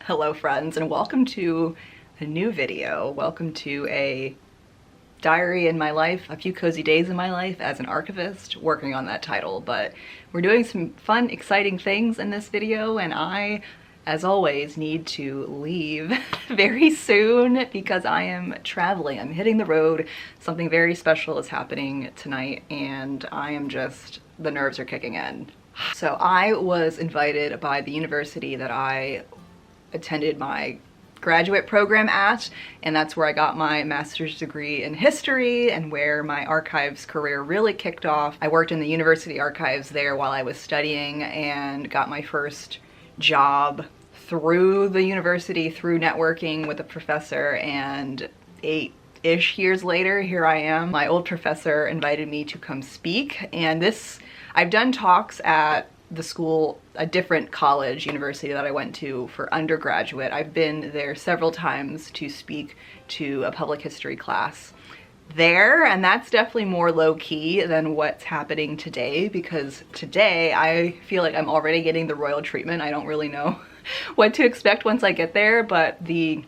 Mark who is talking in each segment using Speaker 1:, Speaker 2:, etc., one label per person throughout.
Speaker 1: Hello friends, and welcome to a new video. Welcome to a diary in my life, a few cozy days in my life as an archivist, working on that title. But we're doing some fun, exciting things in this video, and I, as always, need to leave very soon because I am traveling. I'm hitting the road. Something very special is happening tonight, and I am just, the nerves are kicking in. So I was invited by the university that I attended my graduate program at, and that's where I got my master's degree in history and where my archives career really kicked off. I worked in the university archives there while I was studying and got my first job through the university, through networking with a professor, and 8-ish years later, here I am. My old professor invited me to come speak, and I've done talks at the school, a different college, university that I went to for undergraduate. I've been there several times to speak to a public history class there, and that's definitely more low-key than what's happening today, because today I feel like I'm already getting the royal treatment. I don't really know what to expect once I get there, but the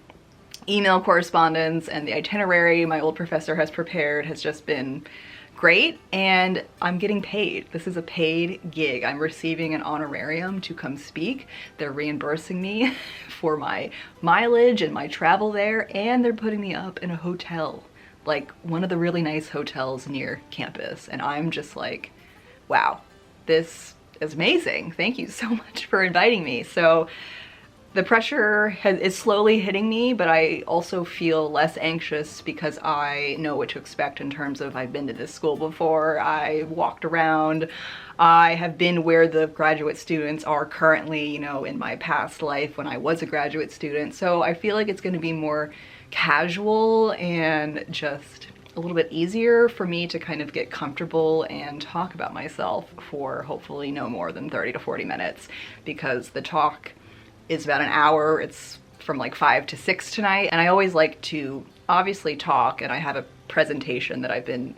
Speaker 1: email correspondence and the itinerary my old professor has prepared has just been great, and I'm getting paid. This is a paid gig. I'm receiving an honorarium to come speak. They're reimbursing me for my mileage and my travel there, and they're putting me up in a hotel, like one of the really nice hotels near campus. And I'm just like, wow, this is amazing. Thank you so much for inviting me. So the pressure is slowly hitting me, but I also feel less anxious because I know what to expect in terms of I've been to this school before, I walked around, I have been where the graduate students are currently, you know, in my past life when I was a graduate student. So I feel like it's going to be more casual and just a little bit easier for me to kind of get comfortable and talk about myself for hopefully no more than 30 to 40 minutes, because the talk is about an hour. It's from like 5 to 6 tonight, and I always like to obviously talk, and I have a presentation that I've been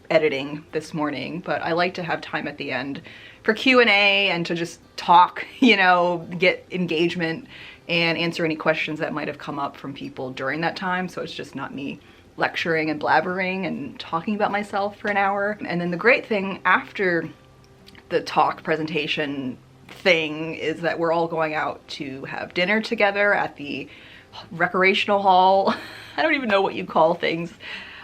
Speaker 1: editing this morning, but I like to have time at the end for Q&A and to just talk, you know, get engagement and answer any questions that might have come up from people during that time, so it's just not me lecturing and blabbering and talking about myself for an hour. And then the great thing after the talk presentation thing is that we're all going out to have dinner together at the recreational hall. I don't even know what you call things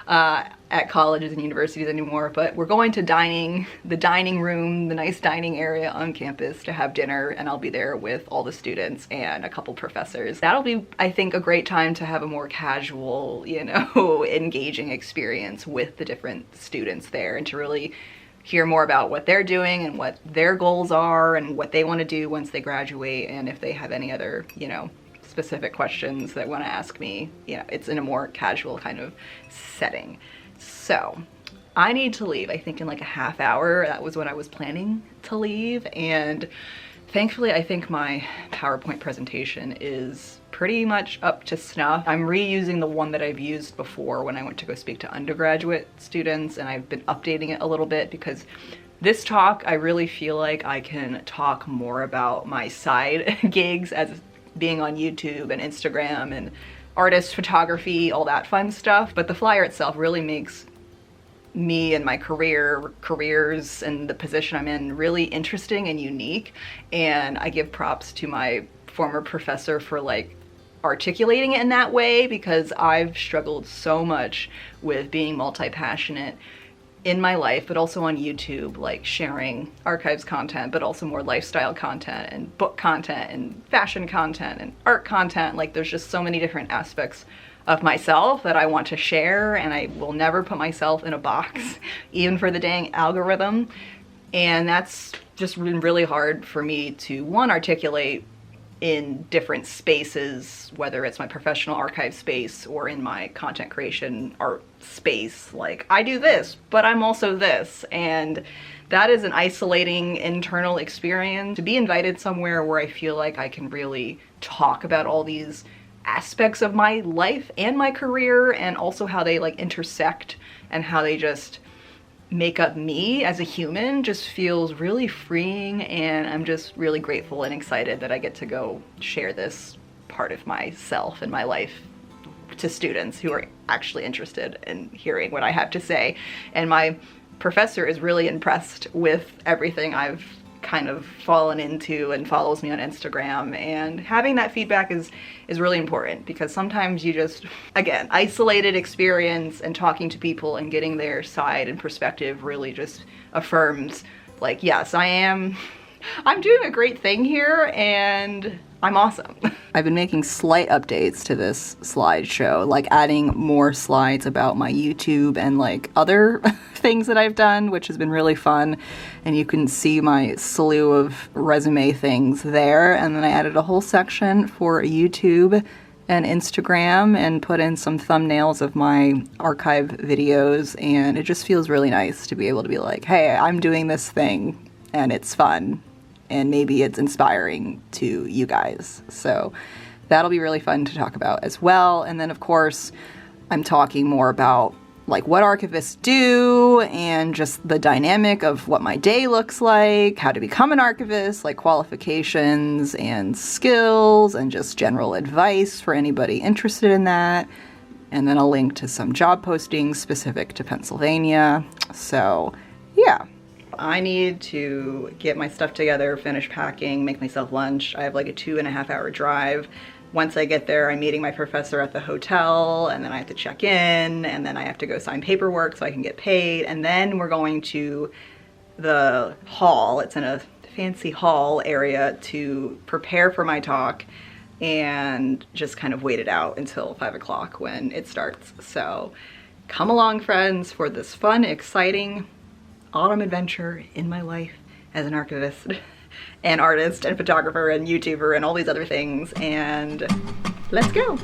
Speaker 1: at colleges and universities anymore, but we're going to the dining room, the nice dining area on campus, to have dinner, and I'll be there with all the students and a couple professors. That'll be, I think, a great time to have a more casual, you know, engaging experience with the different students there, and to really hear more about what they're doing and what their goals are and what they want to do once they graduate, and if they have any other, you know, specific questions that want to ask me. You know, it's in a more casual kind of setting. So I need to leave, I think, in like a half hour. That was when I was planning to leave, and thankfully I think my PowerPoint presentation is pretty much up to snuff. I'm reusing the one that I've used before when I went to go speak to undergraduate students, and I've been updating it a little bit because this talk, I really feel like I can talk more about my side gigs as being on YouTube and Instagram and artist photography, all that fun stuff. But the flyer itself really makes me and my careers and the position I'm in really interesting and unique, and I give props to my former professor for like articulating it in that way, because I've struggled so much with being multi-passionate in my life, but also on YouTube, like sharing archives content, but also more lifestyle content and book content and fashion content and art content. Like there's just so many different aspects of myself that I want to share, and I will never put myself in a box, even for the dang algorithm. And that's just been really hard for me to, one, articulate in different spaces, whether it's my professional archive space or in my content creation art space. Like, I do this, but I'm also this. And that is an isolating internal experience. To be invited somewhere where I feel like I can really talk about all these aspects of my life and my career, and also how they like intersect and how they just make up me as a human, just feels really freeing, and I'm just really grateful and excited that I get to go share this part of myself and my life to students who are actually interested in hearing what I have to say. And my professor is really impressed with everything I've kind of fallen into and follows me on Instagram, and having that feedback is really important, because sometimes you just, again, isolated experience and talking to people and getting their side and perspective really just affirms, like, yes, I'm doing a great thing here and I'm awesome. I've been making slight updates to this slideshow, like adding more slides about my YouTube and like other things that I've done, which has been really fun. And you can see my slew of resume things there. And then I added a whole section for YouTube and Instagram and put in some thumbnails of my archive videos. And it just feels really nice to be able to be like, hey, I'm doing this thing and it's fun. And maybe it's inspiring to you guys. So that'll be really fun to talk about as well. And then of course, I'm talking more about like what archivists do and just the dynamic of what my day looks like, how to become an archivist, like qualifications and skills and just general advice for anybody interested in that. And then I'll link to some job postings specific to Pennsylvania. So yeah. I need to get my stuff together, finish packing, make myself lunch. I have like a 2.5 hour drive. Once I get there, I'm meeting my professor at the hotel, and then I have to check in, and then I have to go sign paperwork so I can get paid. And then we're going to the hall. It's in a fancy hall area to prepare for my talk and just kind of wait it out until 5 o'clock when it starts. So come along, friends, for this fun, exciting autumn adventure in my life as an archivist and artist and photographer and YouTuber and all these other things, and let's go.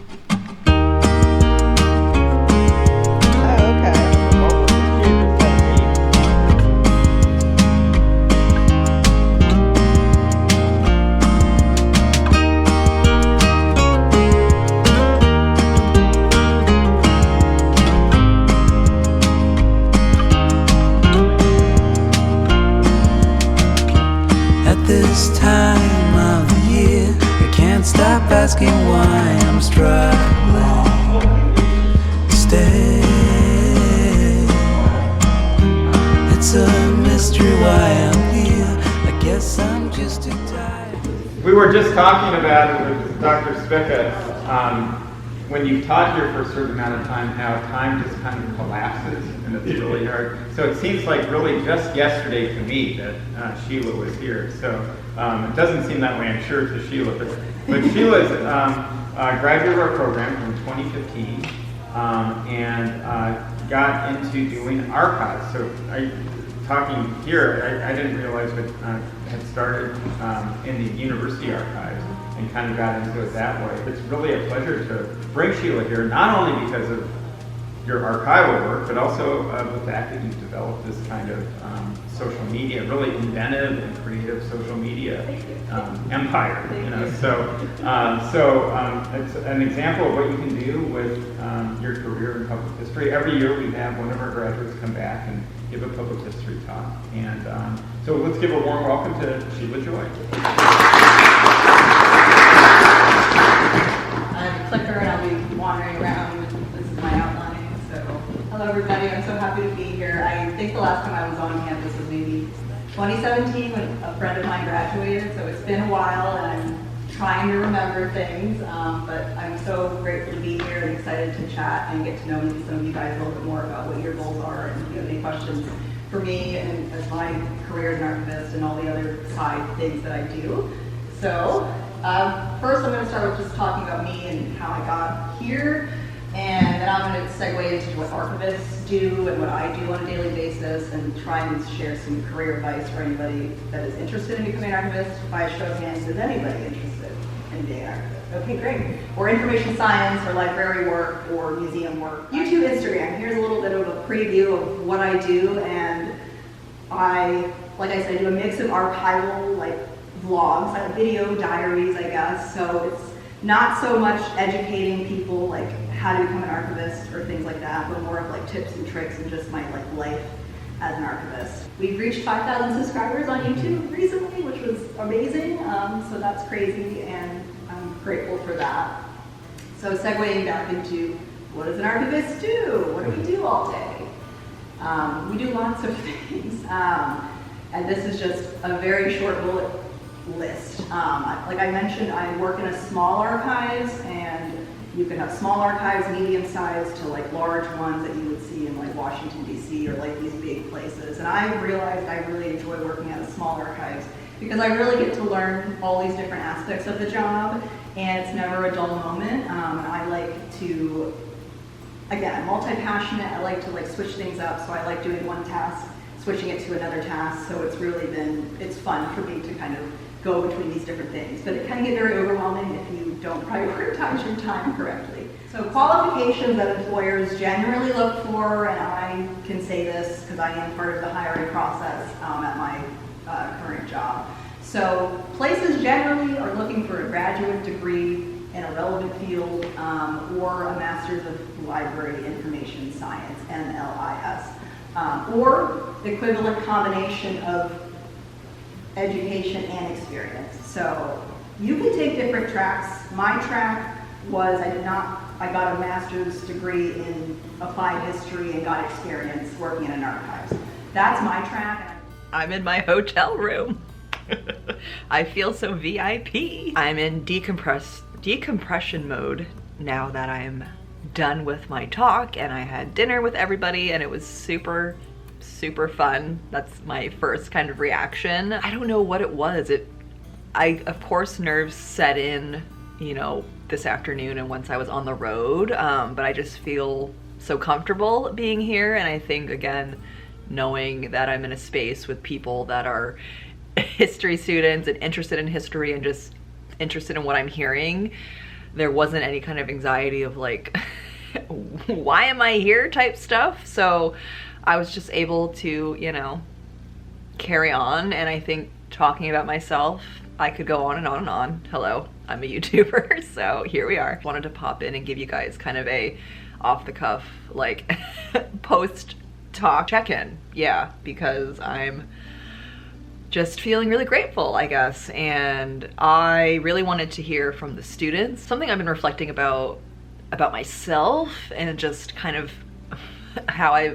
Speaker 2: This time of the year, I can't stop asking why I'm struggling to stay. It's a mystery why I'm here. I guess I'm just too tired.
Speaker 3: We were just talking about it with Dr. Spica. When you've taught here for a certain amount of time, how time just kind of collapses and it's really hard. So it seems like really just yesterday to me that Sheila was here. So it doesn't seem that way, I'm sure, to Sheila. But Sheila's graduated our program from 2015 and got into doing archives. So talking here, I didn't realize what had started in the university archives and kind of got into it that way. It's really a pleasure to bring Sheila here, not only because of your archival work, but also the fact that you've developed this kind of social media, really inventive and creative social media empire. You know, so it's an example of what you can do with your career in public history. Every year we have one of our graduates come back and give a public history talk, and so let's give a warm welcome to Sheila Joy.
Speaker 1: I have a clicker and I'll be wandering around. This is my outline. So, hello everybody, I'm so happy to be here. I think the last time I was on campus was maybe 2017 when a friend of mine graduated, so it's been a while and I'm trying to remember things, but I'm so grateful to be here and excited to chat and get to know some of you guys a little bit more about what your goals are, and if you have any questions for me and as my career as an archivist and all the other side things that I do. So, first I'm going to start with just talking about me and how I got here, and then I'm going to segue into what archivists do and what I do on a daily basis, and try and share some career advice for anybody that is interested in becoming an archivist. By a show of hands, is anybody interested in being an archivist? Okay, great. Or information science, or library work, or museum work. YouTube, Instagram. Here's a little bit of a preview of what I do, and like I said, I do a mix of archival, like vlogs, like video diaries, I guess. So it's not so much educating people like how to become an archivist or things like that, but more of like tips and tricks and just my like life as an archivist. We've reached 5,000 subscribers on YouTube recently, which was amazing. So that's crazy, and I'm grateful for that. So segueing back into what does an archivist do? What do we do all day? We do lots of things. And this is just a very short bullet list. Like I mentioned, I work in a small archives, and you can have small archives, medium sized to like large ones that you would see in like Washington, D.C. or like these big places. And I realized I really enjoy working at a small archives because I really get to learn all these different aspects of the job, and it's never a dull moment. I like to, again, I'm multi-passionate. I like to like switch things up, so I like doing one task, switching it to another task. So it's really been, it's fun for me to kind of go between these different things, but it can get very overwhelming if you don't prioritize your time correctly. So qualifications that employers generally look for, and I can say this because I am part of the hiring process at my current job. So places generally are looking for a graduate degree in a relevant field or a Master's of Library Information Science, MLIS, or equivalent combination of education and experience. So you can take different tracks. My track was I got a master's degree in applied history and got experience working in an archives. That's my track.
Speaker 4: I'm in my hotel room. I feel so VIP. I'm in decompression mode now that I'm done with my talk, and I had dinner with everybody, and it was super fun. That's my first kind of reaction. I don't know what it was. Of course nerves set in, you know, this afternoon and once I was on the road, but I just feel so comfortable being here. And I think, again, knowing that I'm in a space with people that are history students and interested in history and just interested in what I'm hearing, there wasn't any kind of anxiety of like, why am I here type stuff. So I was just able to, you know, carry on. And I think talking about myself, I could go on and on and on. Hello, I'm a YouTuber, so here we are. Wanted to pop in and give you guys kind of a off the cuff, like post talk check-in. Yeah, because I'm just feeling really grateful, I guess. And I really wanted to hear from the students, something I've been reflecting about myself and just kind of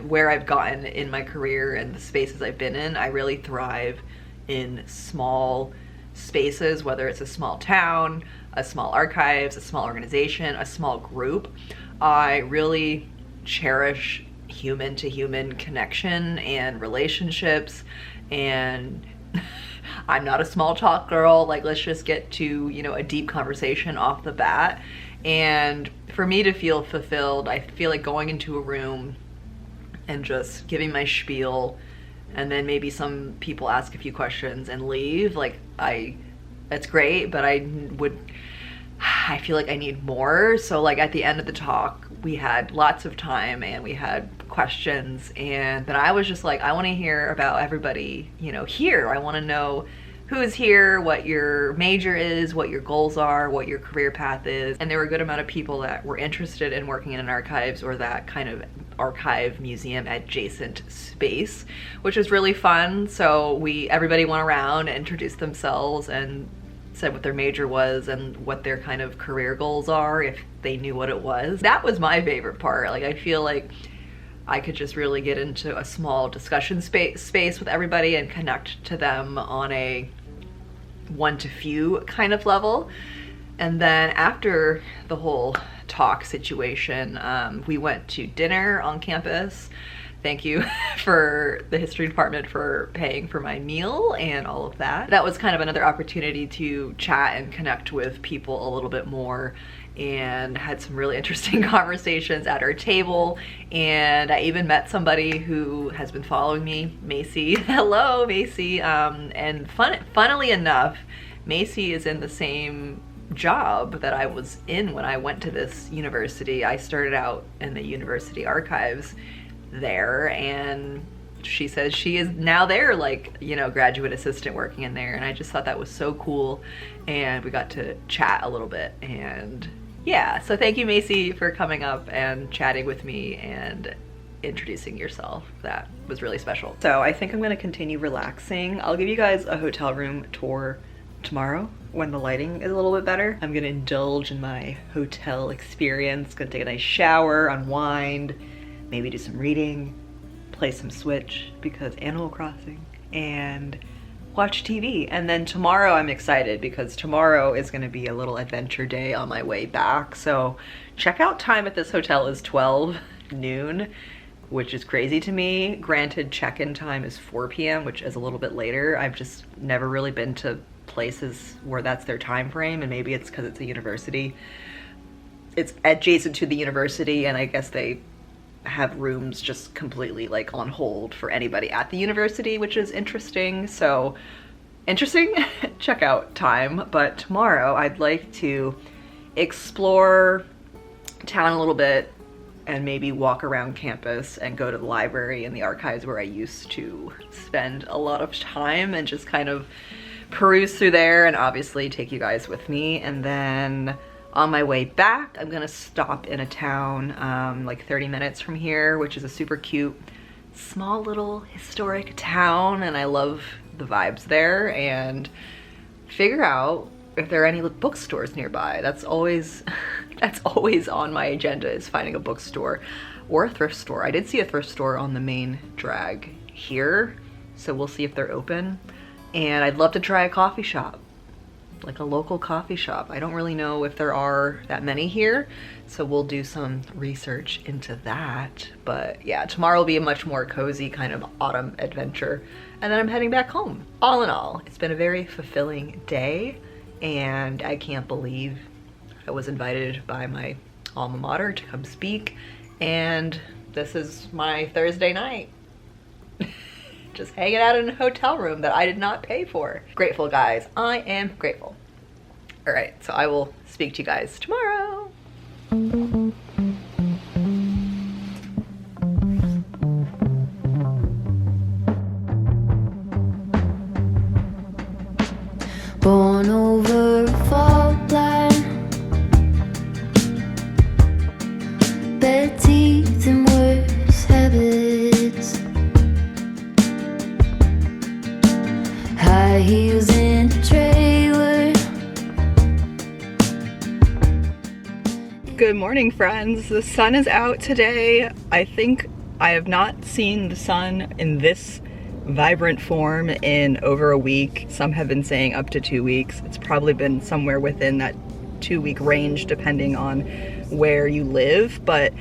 Speaker 4: where I've gotten in my career and the spaces I've been in. I really thrive in small spaces, whether it's a small town, a small archives, a small organization, a small group. I really cherish human to human connection and relationships, and I'm not a small talk girl. Like, let's just get to, you know, a deep conversation off the bat. And for me to feel fulfilled, I feel like going into a room and just giving my spiel, and then maybe some people ask a few questions and leave. Like, that's great, but I feel like I need more. So like at the end of the talk, we had lots of time and we had questions, and then I was just like, I want to hear about everybody, you know, here. I want to know who's here, what your major is, what your goals are, what your career path is. And there were a good amount of people that were interested in working in an archives or that kind of archive museum adjacent space, which was really fun. So everybody went around and introduced themselves and said what their major was and what their kind of career goals are, if they knew what it was. That was my favorite part. Like, I feel like I could just really get into a small discussion space with everybody and connect to them on a one to few kind of level. And then after the whole talk situation, we went to dinner on campus. Thank you for the history department for paying for my meal and all of that. That was kind of another opportunity to chat and connect with people a little bit more, and had some really interesting conversations at our table. And I even met somebody who has been following me, Macy. Hello, Macy. And funnily enough, Macy is in the same job that I was in when I went to this university. I started out in the university archives there, and she says she is now there, like, you know, graduate assistant working in there. And I just thought that was so cool, and we got to chat a little bit. And yeah, so thank you, Macy, for coming up and chatting with me and introducing yourself. That was really special. So I think I'm gonna continue relaxing. I'll give you guys a hotel room tour tomorrow when the lighting is a little bit better. I'm gonna indulge in my hotel experience, gonna take a nice shower, unwind, maybe do some reading, play some Switch because Animal Crossing, and watch TV. And then tomorrow I'm excited because tomorrow is gonna be a little adventure day on my way back. So checkout time at this hotel is 12 noon, which is crazy to me. Granted, check-in time is 4 p.m., which is a little bit later. I've just never really been to places where that's their time frame, and maybe it's because it's a university. It's adjacent to the university, and I guess they have rooms just completely like on hold for anybody at the university, which is interesting. So interesting checkout time. But tomorrow I'd like to explore town a little bit and maybe walk around campus and go to the library and the archives where I used to spend a lot of time, and just kind of peruse through there and obviously take you guys with me. And then on my way back, I'm gonna stop in a town like 30 minutes from here, which is a super cute, small little historic town, and I love the vibes there, and figure out if there are any bookstores nearby. That's always that's always on my agenda, is finding a bookstore or a thrift store. I did see a thrift store on the main drag here, so we'll see if they're open. And I'd love to try a coffee shop, like a local coffee shop. I don't really know if there are that many here, so we'll do some research into that. But yeah, tomorrow will be a much more cozy kind of autumn adventure, and then I'm heading back home. All in all, it's been a very fulfilling day, and I can't believe I was invited by my alma mater to come speak, and this is my Thursday night. Just hanging out in a hotel room that I did not pay for. Grateful, guys. I am grateful. All right, so I will speak to you guys tomorrow.
Speaker 2: Born over a fault line, bad teeth and worse habits, high heels in a trailer.
Speaker 1: Good morning, friends. The sun is out today. I think I have not seen the sun in this vibrant form in over a week. Some have been saying up to 2 weeks. It's probably been somewhere within that 2-week range depending on where you live. But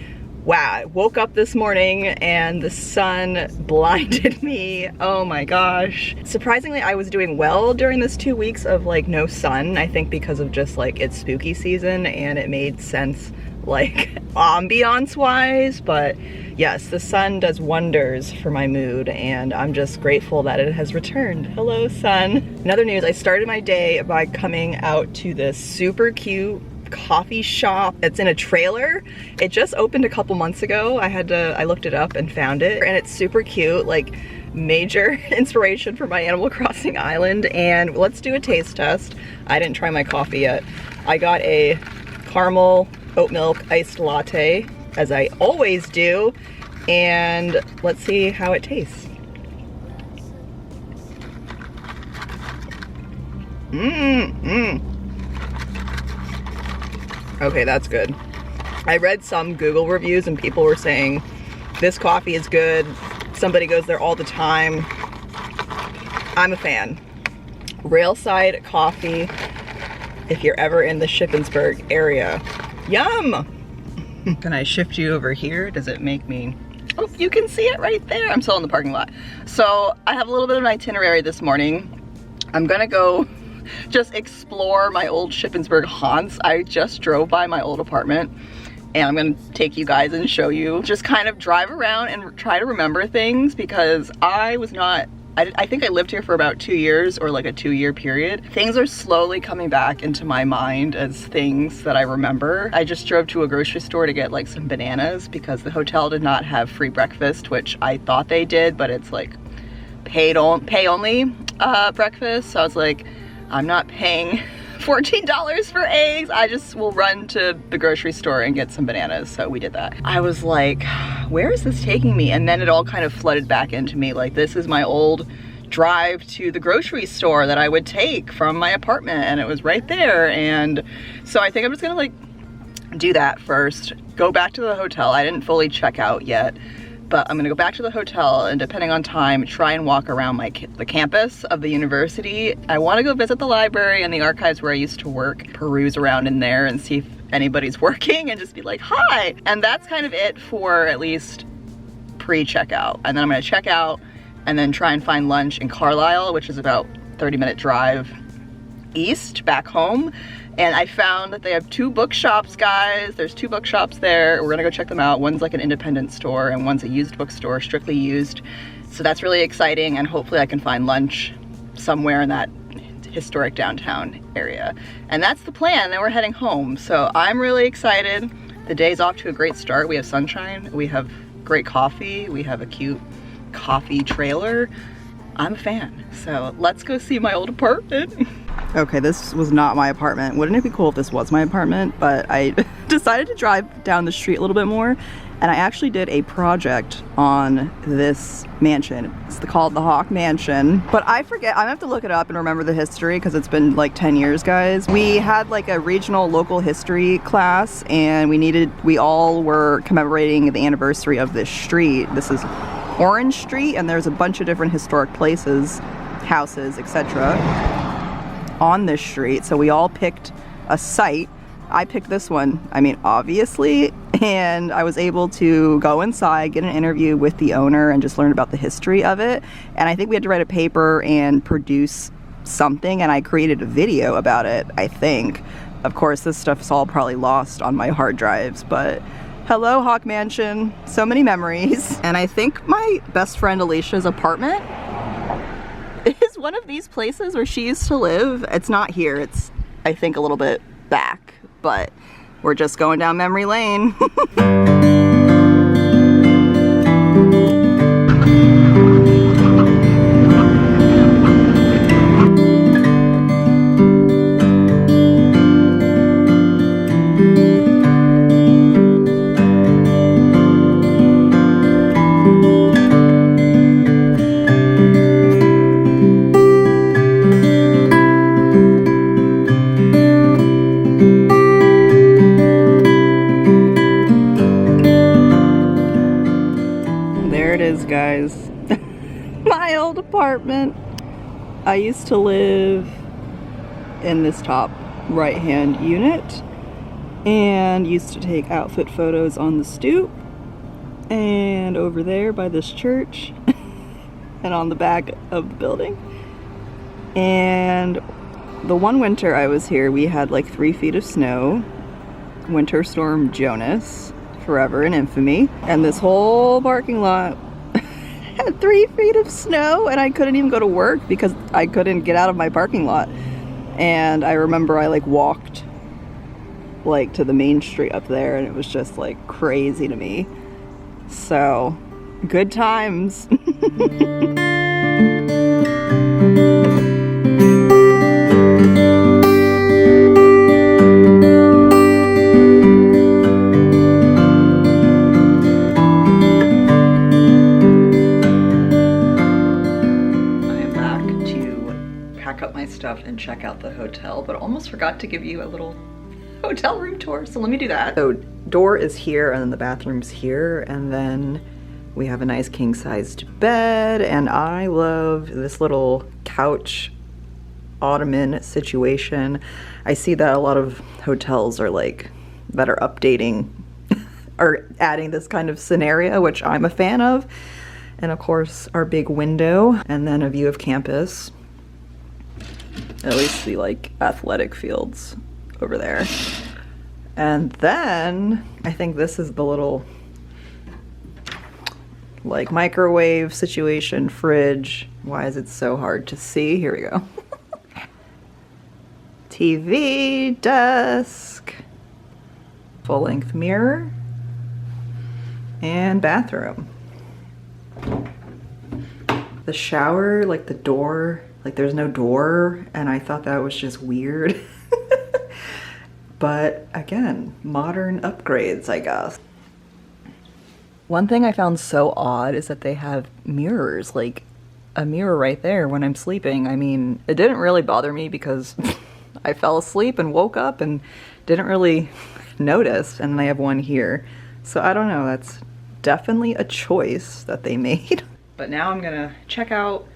Speaker 1: wow, I woke up this morning and the sun blinded me. Oh my gosh. Surprisingly, I was doing well during this 2 weeks of like no sun. I think because of just like it's spooky season, and it made sense like ambiance wise. But yes, the sun does wonders for my mood, and I'm just grateful that it has returned. Hello, sun. In other news, I started my day by coming out to this super cute coffee shop. It's in a trailer. It just opened a couple months ago. I looked it up and found it, and it's super cute, like major inspiration for my Animal Crossing island. And let's do a taste test. I didn't try my coffee yet. I got a caramel oat milk iced latte, as I always do, and let's see how it tastes. Okay, that's good. I read some Google reviews and people were saying this coffee is good. Somebody goes there all the time. I'm a fan. Railside Coffee, if you're ever in the Shippensburg area. Yum! Can I shift you over here? Does it make me... Oh, you can see it right there. I'm still in the parking lot. So I have a little bit of an itinerary this morning. I'm gonna go just explore my old Shippensburg haunts. I just drove by my old apartment, and I'm gonna take you guys and show you, just kind of drive around and try to remember things, because I think I lived here for about 2 years, or like a 2-year period. Things are slowly coming back into my mind as things that I remember. I just drove to a grocery store to get like some bananas because the hotel did not have free breakfast, which I thought they did, but it's like pay only breakfast. So I was like, I'm not paying $14 for eggs. I just will run to the grocery store and get some bananas. So we did that. I was like, where is this taking me? And then it all kind of flooded back into me. Like, this is my old drive to the grocery store that I would take from my apartment, and it was right there. And so I think I'm just gonna like do that first, go back to the hotel. I didn't fully check out yet, but I'm gonna go back to the hotel, and depending on time, try and walk around the campus of the university. I wanna go visit the library and the archives where I used to work, peruse around in there and see if anybody's working and just be like, hi. And that's kind of it for at least pre-checkout. And then I'm gonna check out and then try and find lunch in Carlisle, which is about 30-minute drive east back home. And I found that they have 2 bookshops, guys. There's 2 bookshops there. We're gonna go check them out. One's like an independent store and one's a used bookstore, strictly used. So that's really exciting, and hopefully I can find lunch somewhere in that historic downtown area. And that's the plan, then we're heading home. So I'm really excited. The day's off to a great start. We have sunshine, we have great coffee, we have a cute coffee trailer. I'm a fan. So let's go see my old apartment. Okay, this was not my apartment. Wouldn't it be cool if this was my apartment? But I decided to drive down the street a little bit more, and I actually did a project on this mansion. It's called the Hawk Mansion, but I forget, I have to look it up and remember the history because it's been like 10 years, guys. We had like a regional local history class, and we all were commemorating the anniversary of this street. This is Orange Street, and there's a bunch of different historic places, houses, etc. on this street. So we all picked a site. I picked this one, I mean, obviously, and I was able to go inside, get an interview with the owner, and just learn about the history of it. And I think we had to write a paper and produce something, and I created a video about it, I think. Of course, this stuff's all probably lost on my hard drives, but hello, Hawk Mansion. So many memories. And I think my best friend Alicia's apartment is one of these places where she used to live. It's not here, it's, I think, a little bit back, but we're just going down memory lane. Guys, my old apartment. I used to live in this top right hand unit and used to take outfit photos on the stoop and over there by this church and on the back of the building. And the one winter I was here, we had like 3 feet of snow. Winter Storm Jonas, forever in infamy. And this whole parking lot had 3 feet of snow, and I couldn't even go to work because I couldn't get out of my parking lot. And I remember I like walked like to the main street up there, and it was just like crazy to me. So good times. Stuff and check out the hotel, but almost forgot to give you a little hotel room tour, so let me do that. So door is here, and then the bathroom's here, and then we have a nice king-sized bed, and I love this little couch ottoman situation. I see that a lot of hotels are like that are updating or adding this kind of scenario, which I'm a fan of. And of course our big window, and then a view of campus. At least the like athletic fields over there. And then I think this is the little like microwave situation, fridge. Why is it so hard to see? Here we go. TV, desk, full-length mirror, and bathroom. The shower, like the door, like there's no door, and I thought that was just weird. But again, modern upgrades, I guess. One thing I found so odd is that they have mirrors like a mirror right there when I'm sleeping. I mean, it didn't really bother me because I fell asleep and woke up and didn't really notice. And then I have one here. So I don't know, that's definitely a choice that they made. But now I'm gonna check out,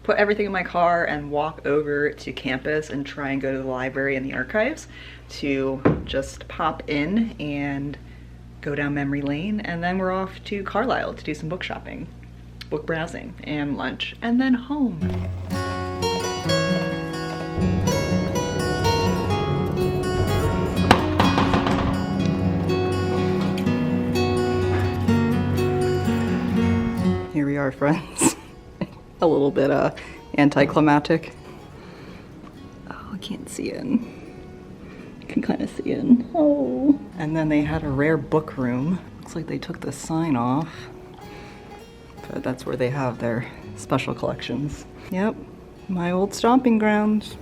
Speaker 1: put everything in my car and walk over to campus and try and go to the library and the archives to just pop in and go down memory lane, and then we're off to Carlisle to do some book shopping, book browsing, and lunch, and then home. Here we are, friends. A little bit anticlimactic. Oh, I can't see in. I can kind of see in. Oh. And then they had a rare book room. Looks like they took the sign off. But that's where they have their special collections. Yep, my old stomping grounds.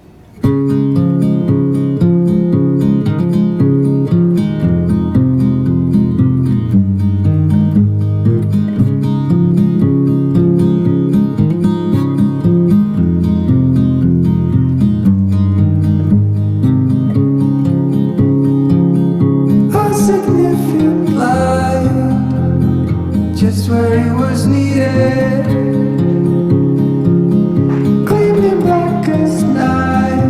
Speaker 2: Just where he was needed, claimed him black as night,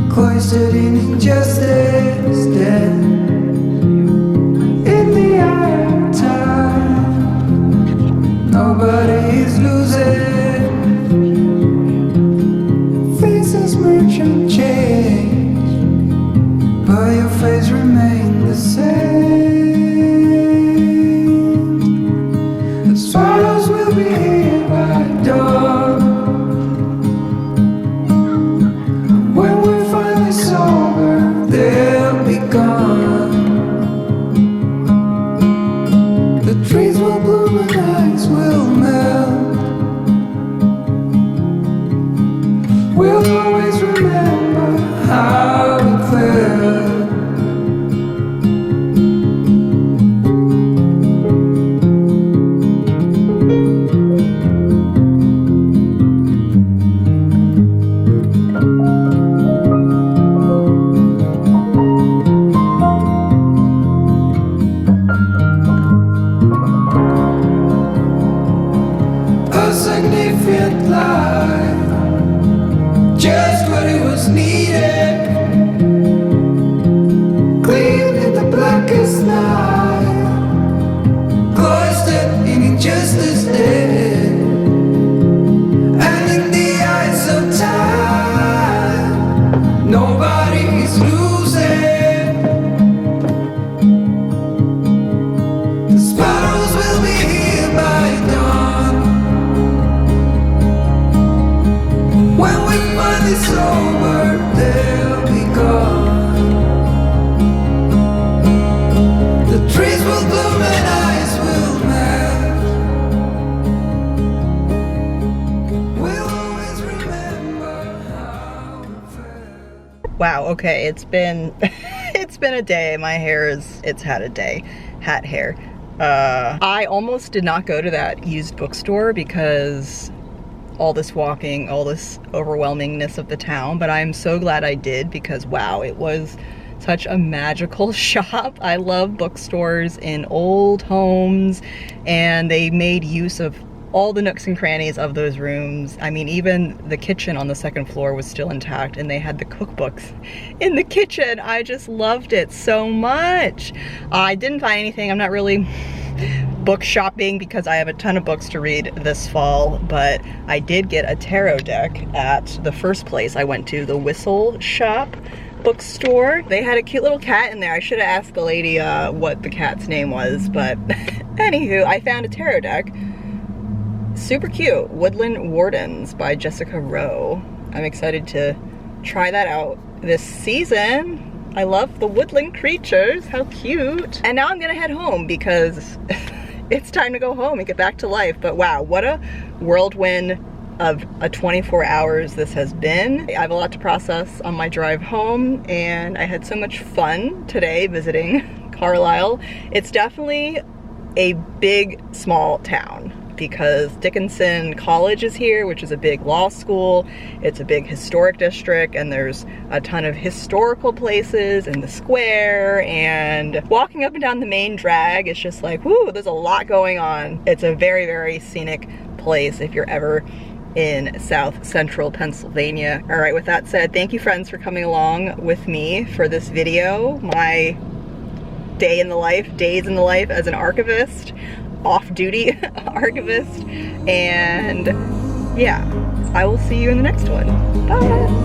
Speaker 2: cloistered in injustice, dead in the eye of time. Nobody is losing, faces merchant change, but your face remained the same. Swallows will be here by dawn. When we're finally sober, they'll be gone. The trees will bloom and ice will melt. We'll always remember how it felt. Just what it was needed, clean in the blackest night, cloistered in injustice dead, and in the eyes of time, nobody is losing. The sparrows will be here by dawn. When we finally sober, they'll be gone. The trees will bloom and ice will melt. We'll always remember how it felt.
Speaker 1: Wow, okay, it's been it's been a day. My hair it's had a day. Hat hair. I almost did not go to that used bookstore because all this walking, all this overwhelmingness of the town, but I'm so glad I did because wow, it was such a magical shop. I love bookstores in old homes, and they made use of all the nooks and crannies of those rooms. I mean, even the kitchen on the second floor was still intact, and they had the cookbooks in the kitchen. I just loved it so much. I didn't find anything. I'm not really book shopping because I have a ton of books to read this fall, but I did get a tarot deck at the first place I went to, the Whistle Shop bookstore. They had a cute little cat in there. I should have asked the lady what the cat's name was, but anywho, I found a tarot deck. Super cute. Woodland Wardens by Jessica Rowe. I'm excited to try that out this season. I love the woodland creatures. How cute. And now I'm gonna head home because it's time to go home and get back to life. But wow, what a whirlwind of a 24 hours this has been. I have a lot to process on my drive home, and I had so much fun today visiting Carlisle. It's definitely a big, small town. because Dickinson College is here, which is a big law school. It's a big historic district, and there's a ton of historical places in the square, and walking up and down the main drag, it's just like, whoo, there's a lot going on. It's a very, very scenic place if you're ever in South Central Pennsylvania. All right, with that said, thank you friends for coming along with me for this video. My days in the life as an archivist, off-duty archivist, and yeah, I will see you in the next one. Bye!